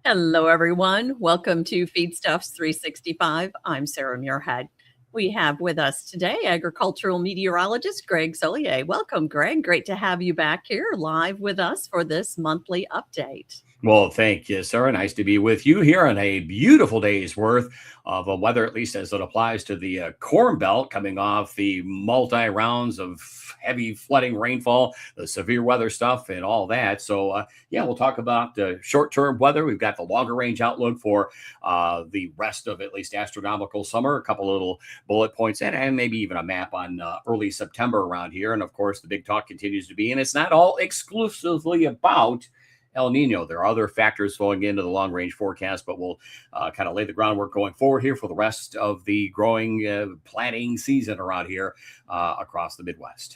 Hello, everyone. Welcome to Feedstuffs 365. I'm Sarah Muirhead. We have with us today agricultural meteorologist Greg Soulje. Welcome, Greg. Great to have you back here live with us for this monthly update. Well, thank you, Sarah. Nice to be with you here on a beautiful day's worth of weather, at least as it applies to the Corn Belt, coming off the multi rounds of heavy flooding rainfall, the severe weather stuff, and all that. So, we'll talk about short term weather. We've got the longer range outlook for the rest of at least astronomical summer, a couple little bullet points, and maybe even a map on early September around here. And of course, the big talk continues to be, and it's not all exclusively about El Nino. There are other factors flowing into the long range forecast, but we'll kind of lay the groundwork going forward here for the rest of the growing planting season around here across the Midwest.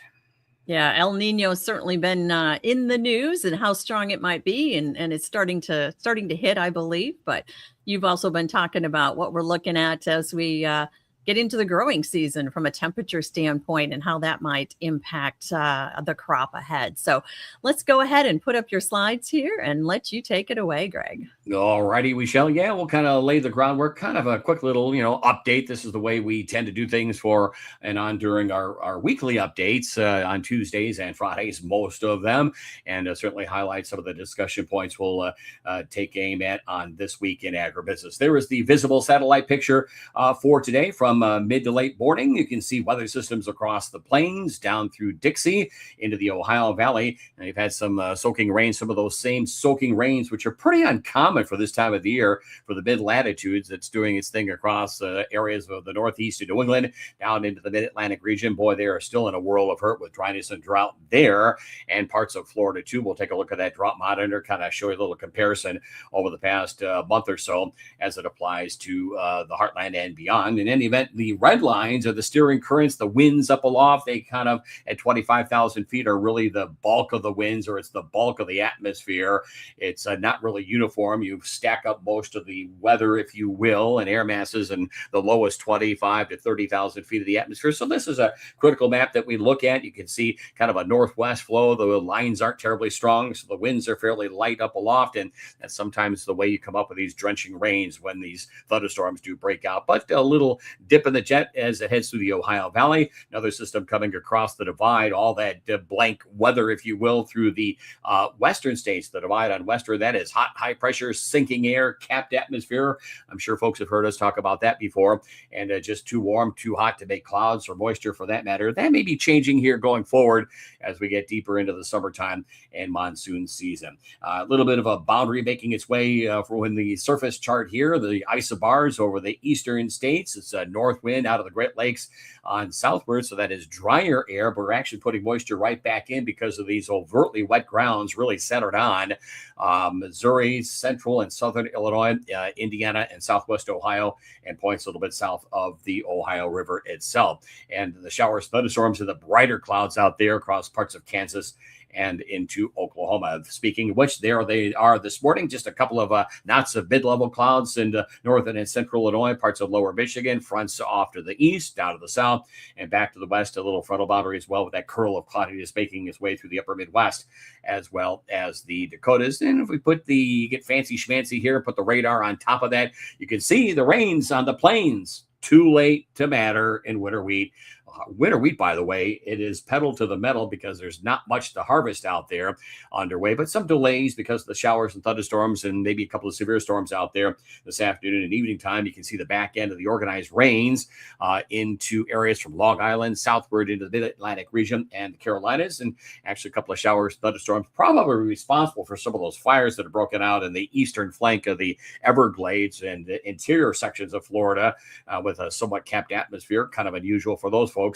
Yeah, El Nino's certainly been in the news and how strong it might be, and it's starting to hit, I believe. But you've also been talking about what we're looking at as we get into the growing season from a temperature standpoint and how that might impact the crop ahead. So let's go ahead and put up your slides here and let you take it away, Greg. All righty, we shall. Yeah, we'll kind of lay the groundwork, kind of a quick little, update. This is the way we tend to do things for and on during our weekly updates on Tuesdays and Fridays, most of them, and certainly highlight some of the discussion points we'll take aim at on This Week in Agribusiness. There is the visible satellite picture for today from mid to late morning. You can see weather systems across the plains, down through Dixie, into the Ohio Valley. And you've had some soaking rain, some of those same soaking rains, which are pretty uncommon for this time of the year for the mid latitudes. That's doing its thing across areas of the Northeast of New England, down into the mid-Atlantic region. Boy, they are still in a world of hurt with dryness and drought there, and parts of Florida too. We'll take a look at that drought monitor, kind of show you a little comparison over the past month or so as it applies to the heartland and beyond. In any event, the red lines are the steering currents, the winds up aloft. They kind of at 25,000 feet are really the bulk of the winds, or it's the bulk of the atmosphere. It's not really uniform. You stack up most of the weather, if you will, and air masses, and the lowest 25 to 30,000 feet of the atmosphere. So this is a critical map that we look at. You can see kind of a northwest flow. The lines aren't terribly strong, so the winds are fairly light up aloft, and that's sometimes the way you come up with these drenching rains when these thunderstorms do break out. But a little dip in the jet as it heads through the Ohio Valley. Another system coming across the divide, all that blank weather, if you will, through the western states. The divide on western, that is hot, high pressure, sinking air, capped atmosphere. I'm sure folks have heard us talk about that before. And just too warm, too hot to make clouds, or moisture for that matter. That may be changing here going forward as we get deeper into the summertime and monsoon season. A little bit of a boundary making its way for when the surface chart here, the isobars over the eastern states. It's a north wind out of the Great Lakes on southward, so that is drier air, but we're actually putting moisture right back in because of these overtly wet grounds really centered on Missouri, central and southern Illinois, Indiana, and southwest Ohio, and points a little bit south of the Ohio River itself. And the showers, thunderstorms, and the brighter clouds out there across parts of Kansas and into Oklahoma. Speaking of which, there they are this morning. Just a couple of knots of mid-level clouds in northern and central Illinois, parts of lower Michigan, fronts off to the east, down to the south, and back to the west, a little frontal boundary as well, with that curl of cloudiness making its way through the upper Midwest, as well as the Dakotas. And if we get fancy schmancy here, put the radar on top of that, you can see the rains on the plains. Too late to matter in winter wheat. Winter wheat, by the way, it is pedal to the metal because there's not much to harvest out there underway, but some delays because of the showers and thunderstorms and maybe a couple of severe storms out there this afternoon and evening time. You can see the back end of the organized rains into areas from Long Island southward into the mid-Atlantic region and the Carolinas, and actually a couple of showers, thunderstorms, probably responsible for some of those fires that are broken out in the eastern flank of the Everglades and the interior sections of Florida with a somewhat capped atmosphere, kind of unusual for those folks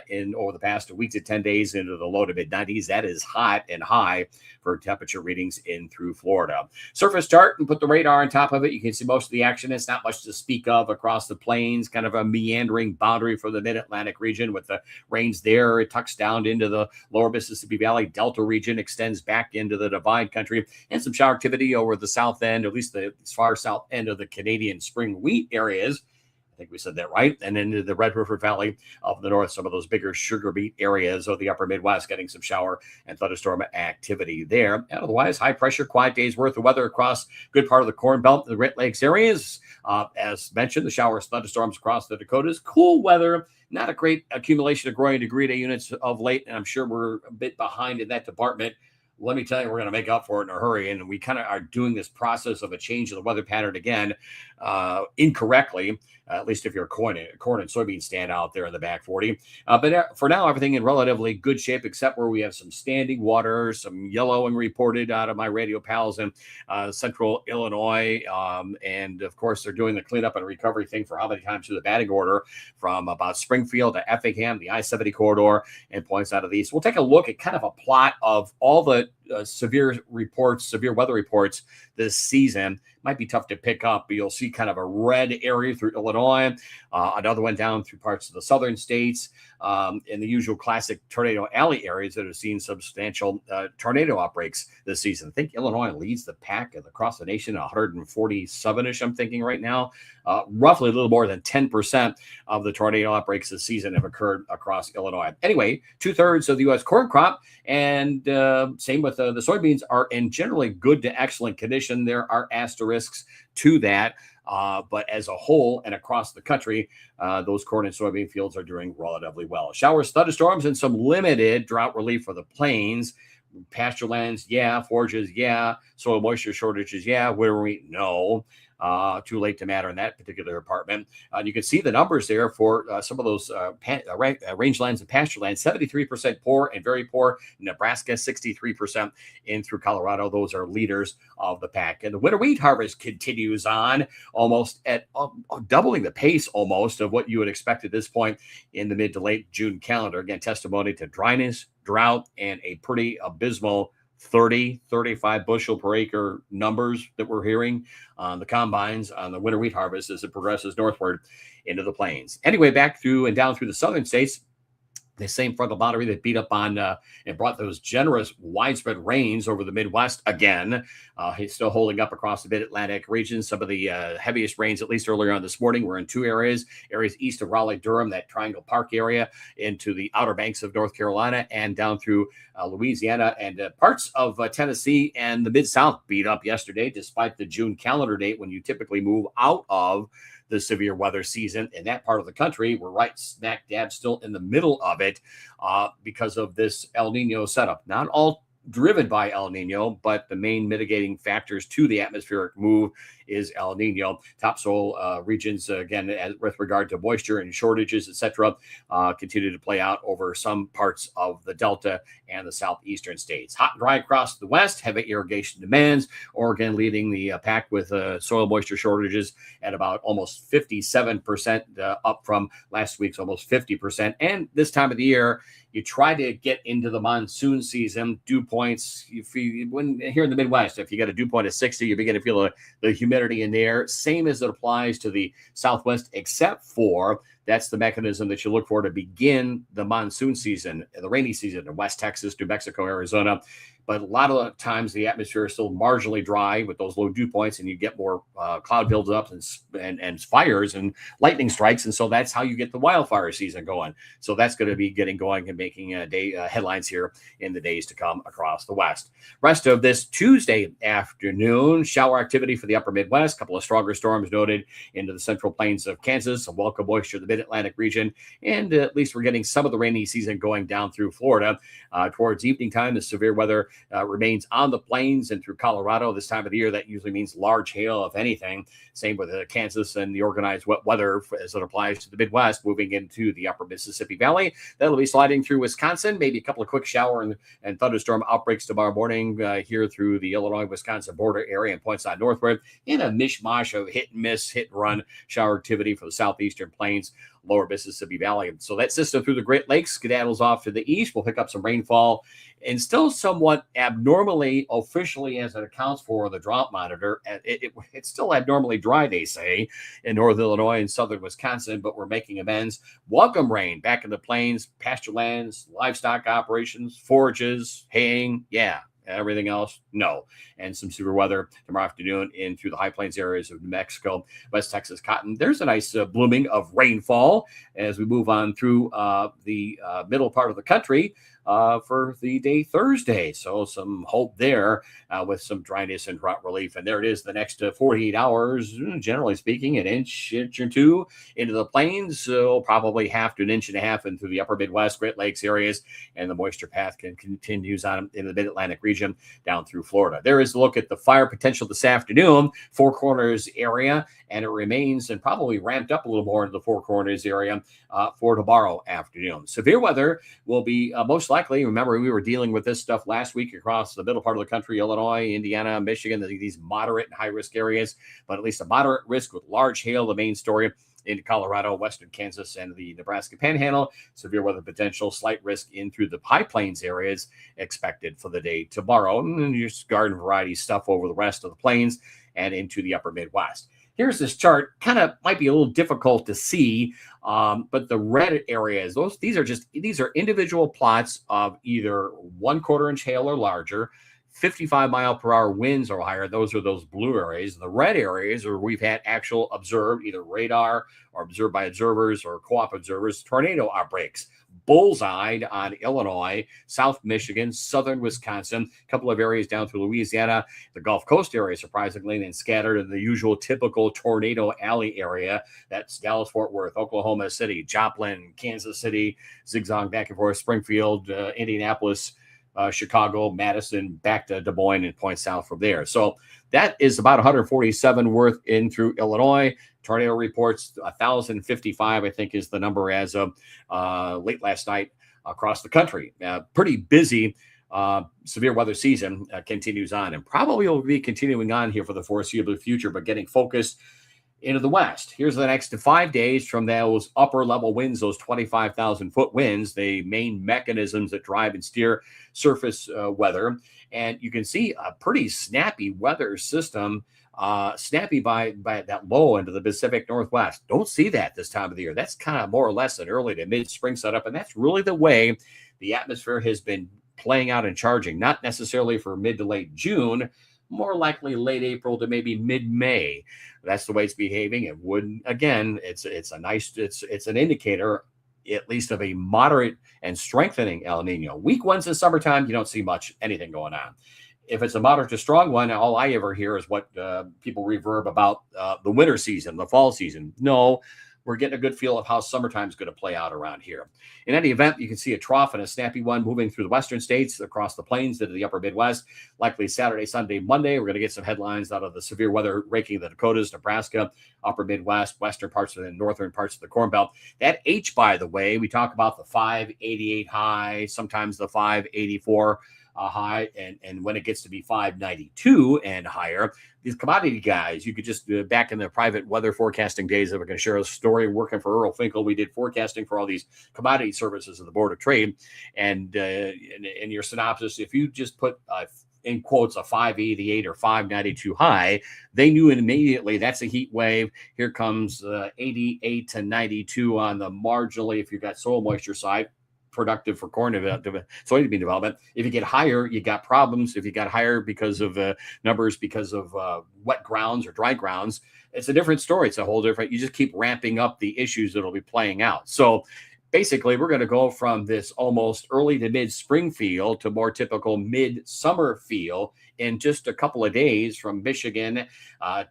in over the past week to 10 days into the low to mid 90s. That is hot and high for temperature readings in through Florida. Surface chart and put the radar on top of it. You can see most of the action. It's not much to speak of across the plains, kind of a meandering boundary for the mid-Atlantic region with the rains there. It tucks down into the lower Mississippi Valley Delta region, extends back into the Divide country, and some shower activity over the south end, at least the far south end of the Canadian spring wheat areas. think we said that right. And into the Red River Valley of the north, some of those bigger sugar beet areas of the upper Midwest getting some shower and thunderstorm activity there. And otherwise, high pressure, quiet days worth of weather across good part of the Corn Belt, the Great Lakes areas. As mentioned, the showers, thunderstorms across the Dakotas, cool weather. Not a great accumulation of growing degree day units of late, and I'm sure we're a bit behind in that department. Let me tell you, we're going to make up for it in a hurry. And we kind of are doing this process of a change of the weather pattern again incorrectly, at least if you're a corn and soybean stand out there in the back 40. But for now, everything in relatively good shape, except where we have some standing water, some yellowing reported out of my radio pals in central Illinois. And of course, they're doing the cleanup and recovery thing for how many times through the batting order from about Springfield to Effingham, the I-70 corridor, and points out of the east. We'll take a look at kind of a plot of all the severe weather reports this season. Might be tough to pick up, but you'll see kind of a red area through Illinois, another one down through parts of the southern states, in the usual classic tornado alley areas that have seen substantial tornado outbreaks this season. I think Illinois leads the pack across the nation, 147-ish, I'm thinking right now. Roughly a little more than 10% of the tornado outbreaks this season have occurred across Illinois. Anyway, 2/3 of the U.S. corn crop and same with the soybeans are in generally good to excellent condition. There are asterisks to that. But as a whole and across the country, those corn and soybean fields are doing relatively well. Showers, thunderstorms, and some limited drought relief for the plains. Pasture lands, yeah. Forages, yeah. Soil moisture shortages, yeah. Winter wheat, no. Too late to matter in that particular department. You can see the numbers there for some of those rangelands and pasture lands, 73% poor and very poor. Nebraska, 63% in through Colorado. Those are leaders of the pack. And the winter wheat harvest continues on almost at doubling the pace almost of what you would expect at this point in the mid to late June calendar. Again, testimony to dryness, drought, and a pretty abysmal 35 bushel per acre numbers that we're hearing on the combines on the winter wheat harvest as it progresses northward into the plains. Anyway, back through and down through the southern states, the same frontal boundary that beat up on and brought those generous widespread rains over the Midwest again. It's still holding up across the mid-Atlantic region. Some of the heaviest rains, at least earlier on this morning, were in two areas east of Raleigh-Durham, that Triangle Park area, into the Outer Banks of North Carolina, and down through Louisiana and parts of Tennessee and the Mid-South beat up yesterday, despite the June calendar date when you typically move out of the severe weather season in that part of the country. We're right smack dab still in the middle of it because of this El Nino setup. Not all driven by El Nino, but the main mitigating factors to the atmospheric move is El Nino. Topsoil regions, again, with regard to moisture and shortages, etc., continue to play out over some parts of the Delta and the southeastern states. Hot and dry across the west, heavy irrigation demands. Oregon leading the pack with soil moisture shortages at about almost 57%, up from last week's almost 50%. And this time of the year, you try to get into the monsoon season. Dew points, when here in the Midwest, if you got a dew point of 60, you begin to feel the humidity in the air. Same as it applies to the Southwest, except for that's the mechanism that you look for to begin the monsoon season, the rainy season in West Texas, New Mexico, Arizona. But a lot of times the atmosphere is still marginally dry with those low dew points, and you get more cloud buildup and fires and lightning strikes. And so that's how you get the wildfire season going. So that's going to be getting going and making headlines here in the days to come across the West. Rest of this Tuesday afternoon, shower activity for the upper Midwest, a couple of stronger storms noted into the central plains of Kansas, some welcome moisture in the mid-Atlantic region, and at least we're getting some of the rainy season going down through Florida. Towards evening time, the severe weather remains on the plains and through Colorado this time of the year. That usually means large hail, if anything. Same with Kansas and the organized wet weather as it applies to the Midwest, moving into the upper Mississippi Valley. That'll be sliding through Wisconsin. Maybe a couple of quick shower and thunderstorm outbreaks tomorrow morning here through the Illinois-Wisconsin border area and points on northward, in a mishmash of hit and miss, hit and run shower activity for the southeastern plains, lower Mississippi Valley. So that system through the Great Lakes skedaddles off to the east. We'll pick up some rainfall and still somewhat abnormally, officially, as it accounts for the drought monitor. It's still abnormally dry, they say, in northern Illinois and southern Wisconsin, but we're making amends. Welcome rain back in the plains, pasture lands, livestock operations, forages, haying. Yeah. Everything else, no. And some severe weather tomorrow afternoon in through the high plains areas of New Mexico, West Texas, cotton. There's a nice blooming of rainfall as we move on through the middle part of the country for the day Thursday. So some hope there with some dryness and drought relief. And there it is the next 48 hours, generally speaking, an inch or two into the plains. So probably half to an inch and a half into the upper Midwest, Great Lakes areas. And the moisture path continues on into the mid-Atlantic region down through Florida. There is a look at the fire potential this afternoon, Four Corners area. And it remains and probably ramped up a little more into the Four Corners area for tomorrow afternoon. Severe weather will be most likely. Remember, we were dealing with this stuff last week across the middle part of the country, Illinois, Indiana, Michigan, these moderate and high-risk areas, but at least a moderate risk with large hail, the main story into Colorado, western Kansas, and the Nebraska Panhandle. Severe weather potential, slight risk in through the high plains areas expected for the day tomorrow. And just garden variety stuff over the rest of the plains and into the upper Midwest. Here's this chart, kind of might be a little difficult to see, but the red areas, these are individual plots of either 1/4 inch hail or larger, 55-mile-per-hour winds or higher. Those are those blue areas. The red areas are where we've had actual observed, either radar or observed by observers or co-op observers, tornado outbreaks. Bullseyed on Illinois, South Michigan, southern Wisconsin, a couple of areas down through Louisiana, the Gulf Coast area, surprisingly, and scattered in the usual typical tornado alley area. That's Dallas, Fort Worth, Oklahoma City, Joplin, Kansas City, zigzag back and forth, Springfield, Indianapolis, Chicago, Madison, back to Des Moines, and point south from there. So that is about 147 worth in through Illinois. Tornado reports 1,055, I think, is the number as of late last night across the country. Pretty busy severe weather season continues on, and probably will be continuing on here for the foreseeable future, but getting focused into the west. Here's the next 5 days from those upper level winds, those 25,000 foot winds, the main mechanisms that drive and steer surface weather. And you can see a pretty snappy weather system, snappy by that low into the Pacific Northwest. Don't see that this time of the year. That's kind of more or less an early to mid spring setup. And that's really the way the atmosphere has been playing out and charging, not necessarily for mid to late June, more likely late April to maybe mid-May. That's the way it's behaving. It would, again, it's an indicator, at least of a moderate and strengthening El Nino. Weak ones in summertime, you don't see anything going on. If it's a moderate to strong one, all I ever hear is what people reverb about the winter season, the fall season. No, we're getting a good feel of how summertime is going to play out around here. In any event, you can see a trough and a snappy one moving through the western states, across the plains into the upper Midwest, likely Saturday, Sunday, Monday. We're going to get some headlines out of the severe weather raking the Dakotas, Nebraska, upper Midwest, western parts of the northern parts of the Corn Belt. That H, by the way, we talk about the 588 high, sometimes the 584 high, and when it gets to be 592 and higher, these commodity guys, you could just back in the private weather forecasting days that we're going to share a story working for Earl Finkel. We did forecasting for all these commodity services of the Board of Trade, and in your synopsis, if you just put in quotes a 588 or 592 high, they knew immediately that's a heat wave. Here comes 88 to 92 on the marginally, if you've got soil moisture side, productive for corn soybean development. If you get higher, you got problems. If you got higher because of numbers, because of wet grounds or dry grounds, it's a different story. It's a whole different, you just keep ramping up the issues that'll be playing out. So basically, we're going to go from this almost early to mid-spring feel to more typical mid-summer feel in just a couple of days, from Michigan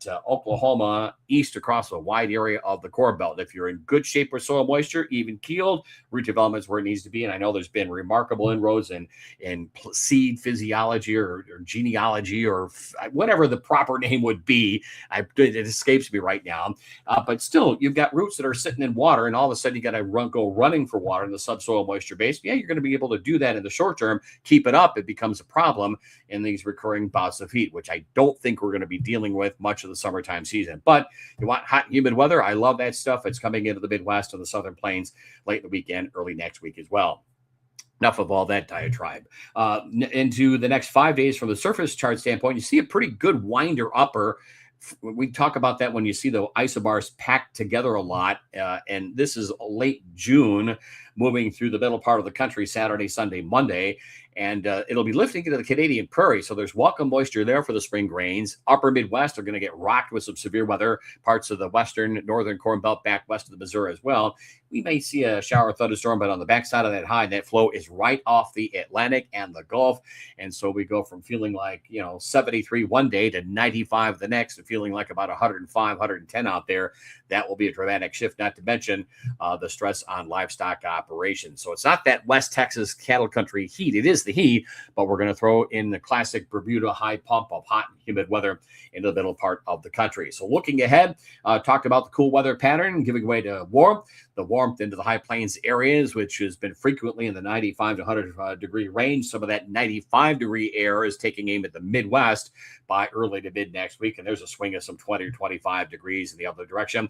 to Oklahoma, east across a wide area of the Corn Belt. If you're in good shape with soil moisture, even keeled, root development is where it needs to be. And I know there's been remarkable inroads in seed physiology or genealogy or whatever the proper name would be. It escapes me right now. But still, you've got roots that are sitting in water, and all of a sudden you got to go running for water in the subsoil moisture base. Yeah, you're going to be able to do that in the short term. Keep it up. It becomes a problem in these recurring bouts of heat, which I don't think we're going to be dealing with much of the summertime season. But you want hot and humid weather? I love that stuff. It's coming into the Midwest and the Southern Plains late in the weekend, early next week as well. Enough of all that diatribe. Into the next 5 days from the surface chart standpoint, you see a pretty good winder upper. We talk about that when you see the isobars packed together a lot. And this is late June, moving through the middle part of the country, Saturday, Sunday, Monday. and it'll be lifting into the Canadian prairie. So there's welcome moisture there for the spring grains. Upper Midwest are going to get rocked with some severe weather. Parts of the western, northern Corn Belt back west of the Missouri as well. We may see a shower thunderstorm, but on the backside of that high, that flow is right off the Atlantic and the Gulf. And so we go from feeling like, 73 one day to 95 the next, and feeling like about 105, 110 out there. That will be a dramatic shift, not to mention the stress on livestock operations. So it's not that West Texas cattle country heat. It is the heat, but we're going to throw in the classic Bermuda high pump of hot and humid weather into the middle part of the country. So looking ahead, talked about the cool weather pattern giving way to warmth. The warmth into the high plains areas, which has been frequently in the 95 to 100 degree range. Some of that 95 degree air is taking aim at the Midwest by early to mid next week. And there's a swing of some 20 or 25 degrees in the other direction.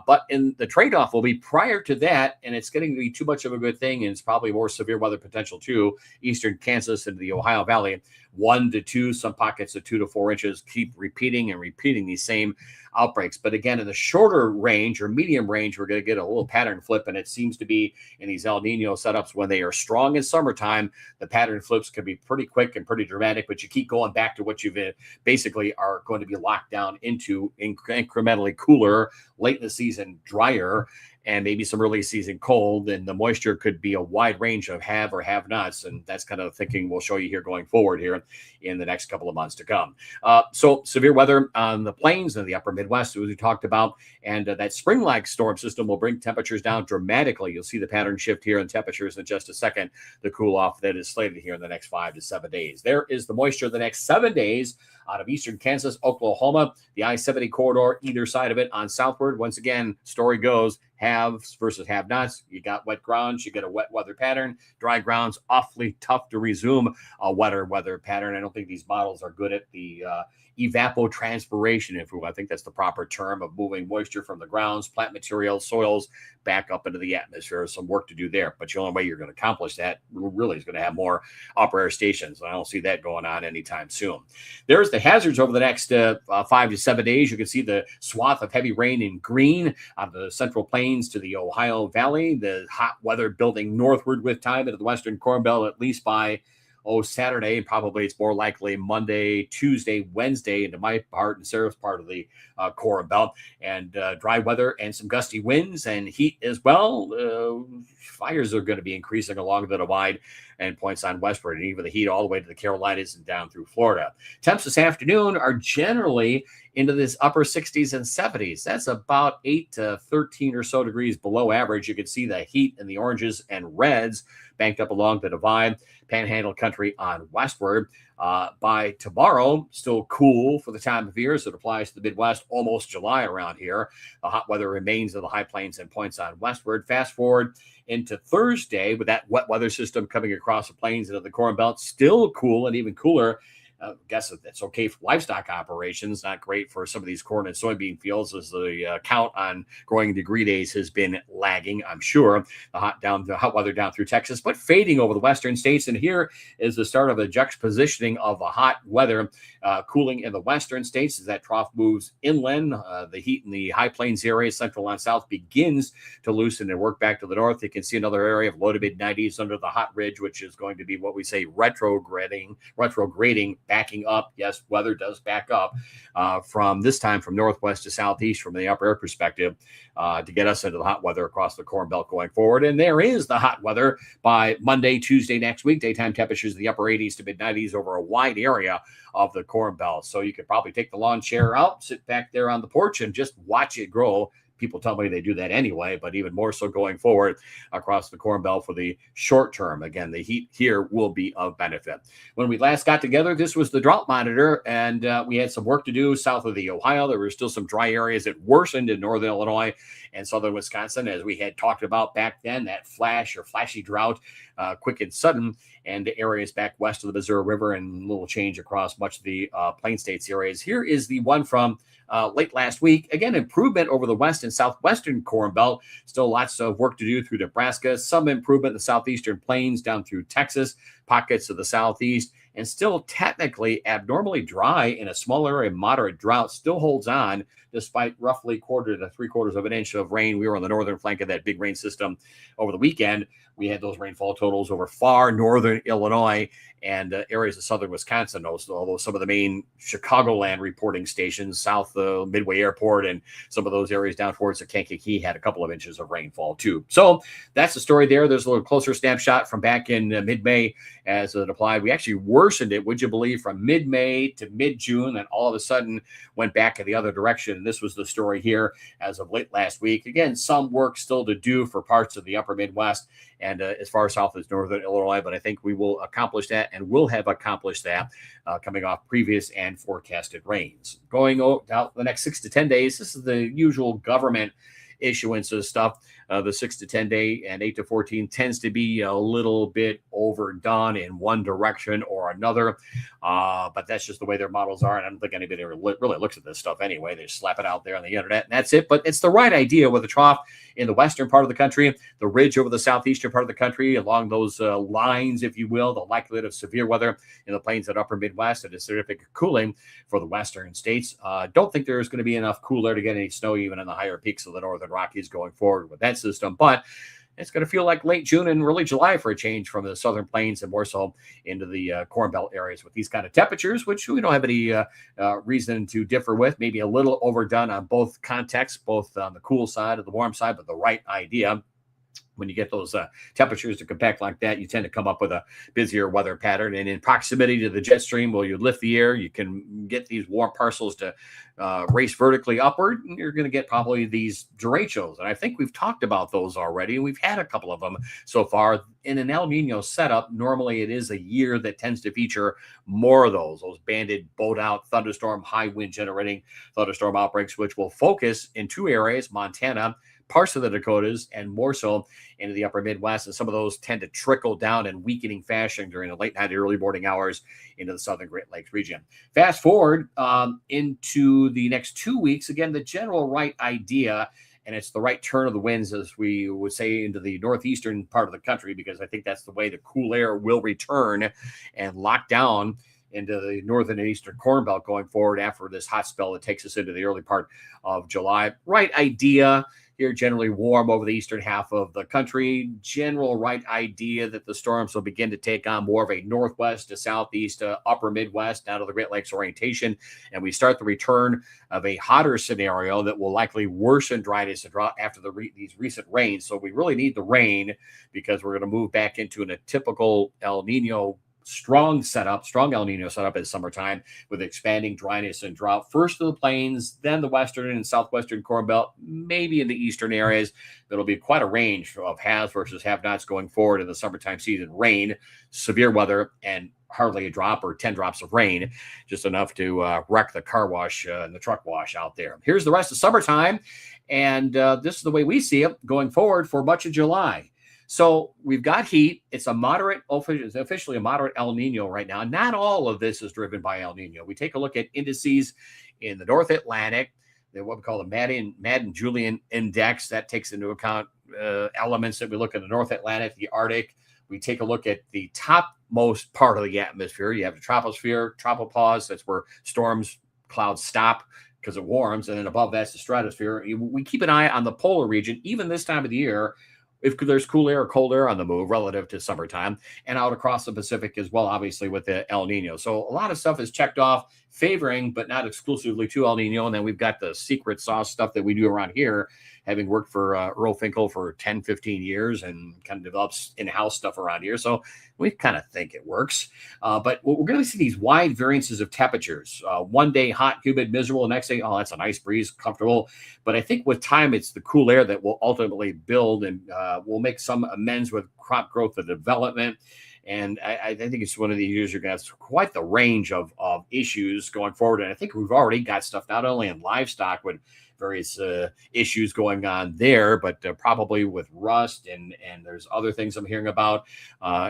But in the trade-off will be prior to that, and it's getting to be too much of a good thing. And it's probably more severe weather potential too. Eastern Kansas into the Ohio Valley, 1 to 2, some pockets of 2 to 4 inches, keep repeating these same outbreaks. But again, in the shorter range or medium range, we're going to get a little pattern flip. And it seems to be in these El Nino setups when they are strong in summertime, the pattern flips can be pretty quick and pretty dramatic, but you keep going back to what you've basically are going to be locked down into incrementally cooler, late in the season, drier, and maybe some early season cold. And the moisture could be a wide range of have or have nots. And that's kind of the thinking we'll show you here going forward here in the next couple of months to come. So severe weather on the plains and the upper Midwest, as we talked about, and that spring-like storm system will bring temperatures down dramatically. You'll see the pattern shift here in temperatures in just a second. The cool off that is slated here in the next 5 to 7 days. There is the moisture the next 7 days out of eastern Kansas, Oklahoma, the I-70 corridor, either side of it on southward. Once again, story goes, haves versus have-nots. You got wet grounds, you get a wet weather pattern. Dry grounds, awfully tough to resume a wetter weather pattern. I don't think these models are good at the evapotranspiration, if we will. I think that's the proper term of moving moisture from the grounds, plant materials, soils back up into the atmosphere. There's some work to do there, but the only way you're going to accomplish that really is going to have more upper air stations. I don't see that going on anytime soon. There's the hazards over the next 5 to 7 days. You can see the swath of heavy rain in green on the central plains to the Ohio Valley, the hot weather building northward with time into the western Corn Belt, at least by Saturday. Probably it's more likely Monday, Tuesday, Wednesday into my part and Sarah's part of the Corn Belt, and dry weather and some gusty winds and heat as well. Fires are going to be increasing along the divide and points on westward, and even the heat all the way to the Carolinas and down through Florida. Temps this afternoon are generally into this upper 60s and 70s. That's about 8 to 13 or so degrees below average. You can see the heat in the oranges and reds banked up along the divide, panhandle country on westward. By tomorrow, still cool for the time of year, so it applies to the Midwest, almost July around here. The hot weather remains in the high plains and points on westward. Fast forward into Thursday with that wet weather system coming across the plains into the Corn Belt, still cool and even cooler. I guess that's okay for livestock operations, not great for some of these corn and soybean fields as the count on growing degree days has been lagging, I'm sure. The hot weather down through Texas, but fading over the western states. And here is the start of a juxtapositioning of the hot weather cooling in the western states as that trough moves inland. The heat in the high plains area, central and south, begins to loosen and work back to the north. You can see another area of low to mid 90s under the hot ridge, which is going to be what we say retrograding backing up. Yes, weather does back up from this time from northwest to southeast from the upper air perspective to get us into the hot weather across the Corn Belt going forward. And there is the hot weather by Monday, Tuesday next week. Daytime temperatures in the upper 80s to mid 90s over a wide area of the Corn Belt. So you could probably take the lawn chair out, sit back there on the porch and just watch it grow. People tell me they do that anyway, but even more so going forward across the Corn Belt for the short term. Again, the heat here will be of benefit. When we last got together, this was the drought monitor, and we had some work to do south of the Ohio. There were still some dry areas that worsened in northern Illinois and southern Wisconsin, as we had talked about back then, that flashy drought, quick and sudden, and areas back west of the Missouri River, and a little change across much of the Plain States areas. Here is the one from late last week. Again, improvement over the west and southwestern Corn Belt. Still lots of work to do through Nebraska. Some improvement in the southeastern plains down through Texas, pockets of the southeast, and still technically abnormally dry in a small area. Moderate drought still holds on despite roughly quarter to three quarters of an inch of rain. We were on the northern flank of that big rain system over the weekend. We had those rainfall totals over far northern Illinois and areas of southern Wisconsin, although some of the main Chicagoland reporting stations, south of Midway Airport and some of those areas down towards the Kankakee had a couple of inches of rainfall too. So that's the story there. There's a little closer snapshot from back in mid-May as it applied. We actually worsened it, would you believe, from mid-May to mid-June, and all of a sudden went back in the other direction. And this was the story here as of late last week. Again, some work still to do for parts of the upper Midwest and as far south as northern Illinois, but I think we will accomplish that and will have accomplished that coming off previous and forecasted rains. Going out the next 6 to 10 days, this is the usual government issuances stuff. The 6 to 10 day and 8 to 14 tends to be a little bit overdone in one direction or another. But that's just the way their models are. And I don't think anybody really looks at this stuff anyway. They just slap it out there on the internet and that's it. But it's the right idea with the trough in the western part of the country, the ridge over the southeastern part of the country, along those lines, if you will, the likelihood of severe weather in the plains and upper Midwest and a significant cooling for the western states. Don't think there's going to be enough cooler to get any snow even in the higher peaks of the northern Rockies going forward with that system, but it's going to feel like late June and early July for a change from the southern plains and more so into the Corn Belt areas with these kind of temperatures, which we don't have any reason to differ with. Maybe a little overdone on both contexts, both on the cool side or the warm side, but the right idea. When you get those temperatures to compact like that, you tend to come up with a busier weather pattern. And in proximity to the jet stream, well, you lift the air, you can get these warm parcels to race vertically upward, and you're going to get probably these derechos. And I think we've talked about those already. We've had a couple of them so far. In an El Nino setup, normally it is a year that tends to feature more of those banded boat out thunderstorm, high wind generating thunderstorm outbreaks, which will focus in two areas, Montana, parts of the Dakotas, and more so into the upper Midwest. And some of those tend to trickle down in weakening fashion during the late night, early morning hours into the southern Great Lakes region. Fast forward into the next 2 weeks. Again, the general right idea, and it's the right turn of the winds, as we would say, into the northeastern part of the country, because I think that's the way the cool air will return and lock down into the northern and eastern Corn Belt going forward after this hot spell that takes us into the early part of July. Right idea here, generally warm over the eastern half of the country. General right idea that the storms will begin to take on more of a northwest to southeast, upper Midwest, out of the Great Lakes orientation. And we start the return of a hotter scenario that will likely worsen dryness and drought after these recent rains. So we really need the rain because we're going to move back into a typical El Nino strong El Nino setup as summertime with expanding dryness and drought. First to the plains, then the western and southwestern Corn Belt, maybe in the eastern areas. That'll be quite a range of haves versus have-nots going forward in the summertime season. Rain, severe weather, and hardly a drop or 10 drops of rain, just enough to wreck the car wash and the truck wash out there. Here's the rest of summertime, and this is the way we see it going forward for much of July. So we've got heat. It's officially a moderate El Nino right now. Not all of this is driven by El Nino. We take a look at indices in the North Atlantic, what we call the Madden-Julian Index. That takes into account elements that we look at the North Atlantic, the Arctic. We take a look at the topmost part of the atmosphere. You have the troposphere, tropopause. That's where storms, clouds stop because it warms. And then above that's the stratosphere. We keep an eye on the polar region, even this time of the year, if there's cool air or cold air on the move relative to summertime, and out across the Pacific as well, obviously with the El Nino. So a lot of stuff is checked off, favoring, but not exclusively to El Nino. And then we've got the secret sauce stuff that we do around here, having worked for Earl Finkel for 10, 15 years and kind of develops in-house stuff around here. So we kind of think it works. But we're going to see these wide variances of temperatures. One day, hot, humid, miserable. The next day, oh, that's a nice breeze, comfortable. But I think with time, it's the cool air that will ultimately build and will make some amends with crop growth and development. And I think it's one of these years you're going to have quite the range of issues going forward. And I think we've already got stuff not only in livestock with various issues going on there, but probably with rust and there's other things I'm hearing about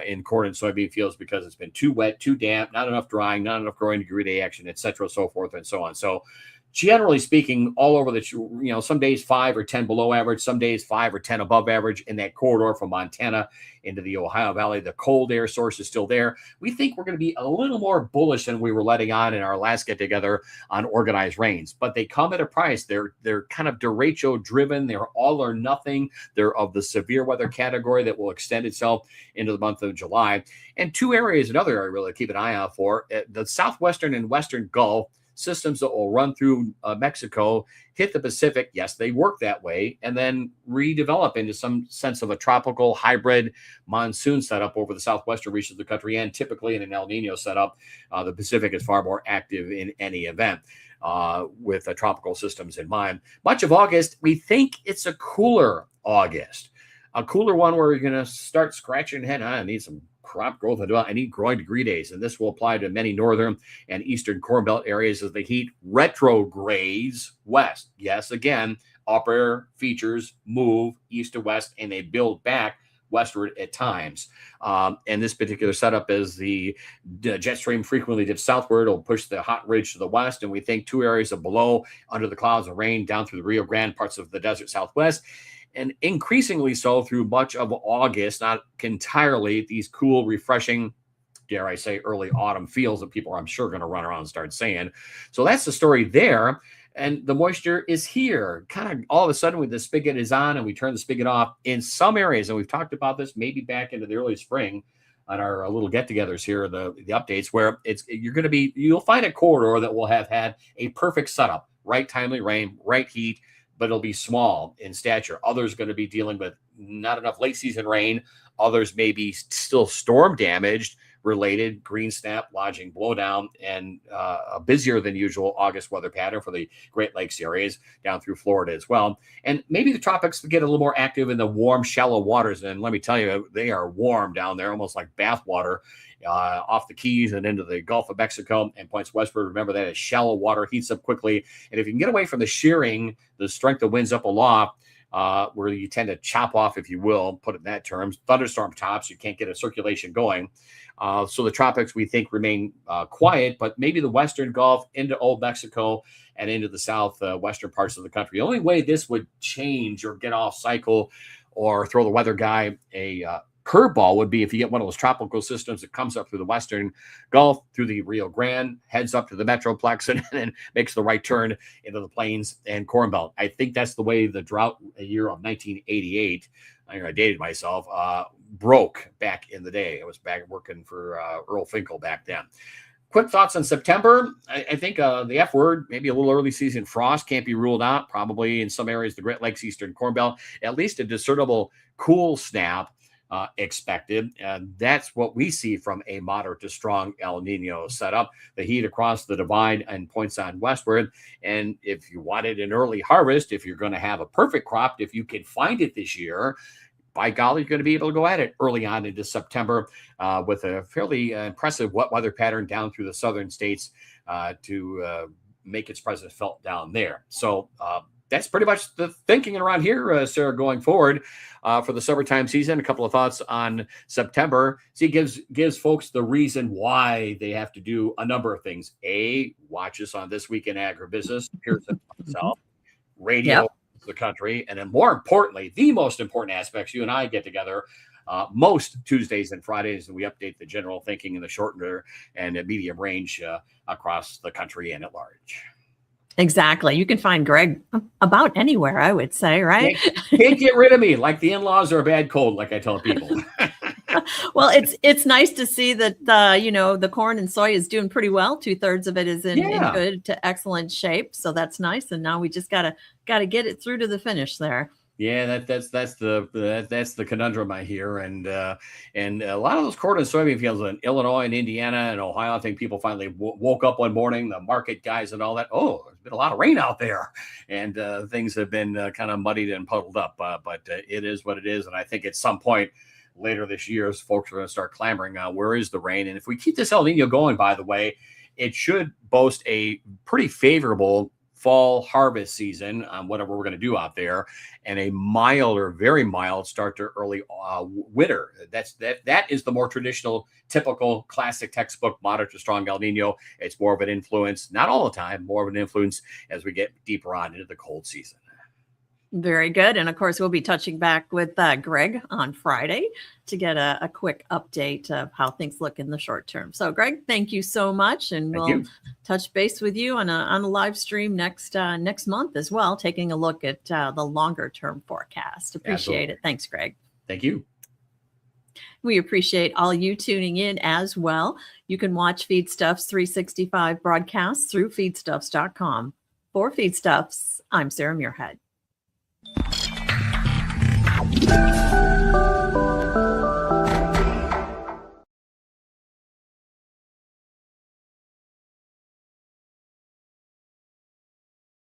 in corn and soybean fields because it's been too wet, too damp, not enough drying, not enough growing degree day action, et cetera, so forth and so on. So generally speaking, all over some days 5 or 10 below average, some days 5 or 10 above average in that corridor from Montana into the Ohio Valley. The cold air source is still there. We think we're going to be a little more bullish than we were letting on in our last get together on organized rains, but they come at a price. They're kind of derecho driven. They're all or nothing. They're of the severe weather category that will extend itself into the month of July. And another area really to keep an eye out for, the southwestern and western Gulf systems that will run through Mexico, hit the Pacific. Yes, they work that way, and then redevelop into some sense of a tropical hybrid monsoon setup over the southwestern reaches of the country, and typically in an El Nino setup. The Pacific is far more active in any event with tropical systems in mind. Much of August, we think it's a cooler August. A cooler one where you're going to start scratching your head. I need some crop growth. I need growing degree days. And this will apply to many northern and eastern Corn Belt areas as the heat retrogrades west. Yes, again, upper air features move east to west and they build back westward at times. And this particular setup is the jet stream frequently dips southward. It'll push the hot ridge to the west. And we think 2 areas of below under the clouds of rain down through the Rio Grande, parts of the desert southwest. And increasingly so through much of August, not entirely, these cool, refreshing, dare I say, early autumn feels that people are, I'm sure, going to run around and start saying. So that's the story there. And the moisture is here. Kind of all of a sudden when the spigot is on and we turn the spigot off in some areas, and we've talked about this maybe back into the early spring on our little get-togethers here, the updates, where you'll find a corridor that will have had a perfect setup, right timely rain, right heat, but it'll be small in stature. Others are going to be dealing with not enough late season rain. Others may be still storm damaged, related, green snap, lodging, blowdown, and a busier than usual August weather pattern for the Great Lakes areas down through Florida as well. And maybe the tropics get a little more active in the warm, shallow waters. And let me tell you, they are warm down there, almost like bath water. Off the Keys and into the Gulf of Mexico and points westward. Remember that is shallow water, heats up quickly. And if you can get away from the shearing, the strength of winds up aloft, where you tend to chop off, if you will, put it in that terms, thunderstorm tops, you can't get a circulation going. So the tropics, we think, remain quiet, but maybe the western Gulf into Old Mexico and into the southwestern parts of the country. The only way this would change or get off cycle or throw the weather guy a curveball would be if you get one of those tropical systems that comes up through the western Gulf, through the Rio Grande, heads up to the Metroplex, and then makes the right turn into the Plains and Corn Belt. I think that's the way the drought year of 1988, I dated myself, broke back in the day. I was back working for Earl Finkel back then. Quick thoughts on September. I think the F word, maybe a little early season frost can't be ruled out. Probably in some areas, the Great Lakes, Eastern Corn Belt, at least a discernible cool snap expected. And that's what we see from a moderate to strong El Nino setup. The heat across the divide and points on westward. And if you wanted an early harvest, if you're going to have a perfect crop, if you can find it this year, by golly, you're going to be able to go at it early on into September with a fairly impressive wet weather pattern down through the southern states to make its presence felt down there. So that's pretty much the thinking around here, Sarah, going forward for the summertime season. A couple of thoughts on September. See, gives folks the reason why they have to do a number of things. A, watch us on This Week in Agribusiness, Pearson myself, radio, yep, the country, and then more importantly, the most important aspects, you and I get together most Tuesdays and Fridays, and we update the general thinking in the shorter and medium range across the country and at large. Exactly. You can find Greg about anywhere, I would say, right? Can't get rid of me. Like the in-laws are a bad cold, like I tell people. Well, it's nice to see that the corn and soy is doing pretty well. 2/3 of it is in good to excellent shape, so that's nice. And now we just gotta get it through to the finish there. Yeah, that's the conundrum I hear, and a lot of those corn and soybean fields in Illinois and Indiana and Ohio. I think people finally woke up one morning, the market guys and all that. Oh, there's been a lot of rain out there, and things have been kind of muddied and puddled up. But it is what it is, and I think at some point later this year, as folks are going to start clamoring, where is the rain? And if we keep this El Nino going, by the way, it should boast a pretty favorable fall harvest season on whatever we're going to do out there, and a mild or very mild start to early winter. That is the more traditional, typical, classic textbook moderate to strong El Nino. It's more of an influence, not all the time, more of an influence as we get deeper on into the cold season. Very good. And of course, we'll be touching back with Greg on Friday to get a quick update of how things look in the short term. So, Greg, thank you so much. And we'll touch base with you on a live stream next month as well, taking a look at the longer term forecast. Appreciate it. Thanks, Greg. Thank you. We appreciate all you tuning in as well. You can watch Feedstuffs 365 broadcasts through feedstuffs.com. For Feedstuffs, I'm Sarah Muirhead.